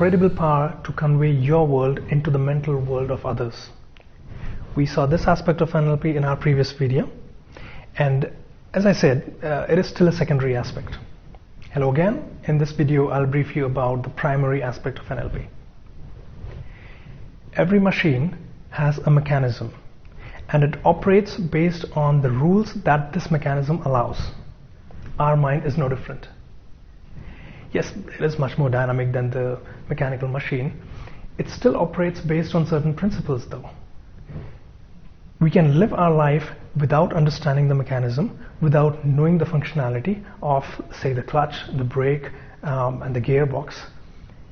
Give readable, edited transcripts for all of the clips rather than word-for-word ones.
incredible power to convey your world into the mental world of others. We saw this aspect of NLP in our previous video, and as I said, it is still a secondary aspect. Hello again. In this video, I'll brief you about the primary aspect of NLP. Every machine has a mechanism, and it operates based on the rules that this mechanism allows. Our mind is no different. Yes, it is much more dynamic than the mechanical machine. It still operates based on certain principles though. We can live our life without understanding the mechanism, without knowing the functionality of, say, the clutch, the brake, and the gearbox.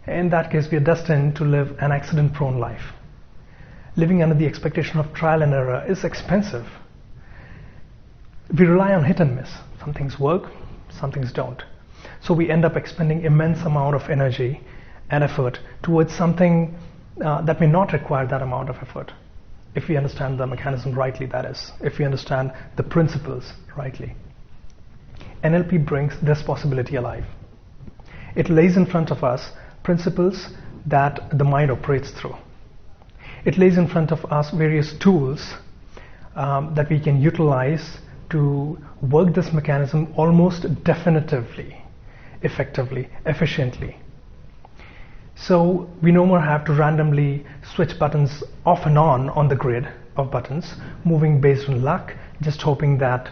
In that case, we are destined to live an accident-prone life. Living under the expectation of trial and error is expensive. We rely on hit and miss. Some things work, some things don't. So we end up expending immense amount of energy and effort towards something that may not require that amount of effort. If we understand the mechanism rightly, that is, if we understand the principles rightly. NLP brings this possibility alive. It lays in front of us principles that the mind operates through. It lays in front of us various tools that we can utilize to work this mechanism almost definitively, effectively, efficiently. So we no more have to randomly switch buttons off and on the grid of buttons, moving based on luck, just hoping that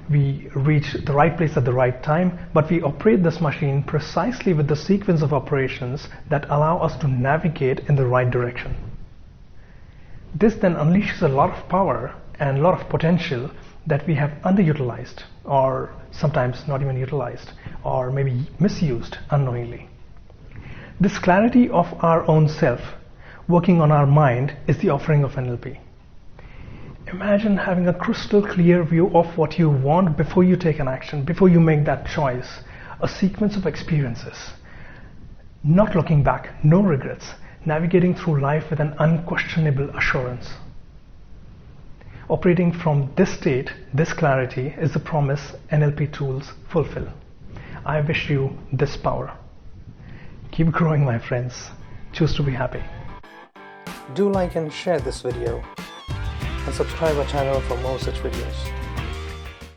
we reach the right place at the right time, but we operate this machine precisely with the sequence of operations that allow us to navigate in the right direction. This then unleashes a lot of power and a lot of potential that we have underutilized, or sometimes not even utilized, or maybe misused unknowingly. This clarity of our own self, working on our mind, is the offering of NLP. Imagine having a crystal clear view of what you want before you take an action, before you make that choice, a sequence of experiences, not looking back, no regrets, navigating through life with an unquestionable assurance. Operating from this state, this clarity, is the promise NLP tools fulfill. I wish you this power. Keep growing, my friends. Choose to be happy. Do like and share this video, and subscribe our channel for more such videos.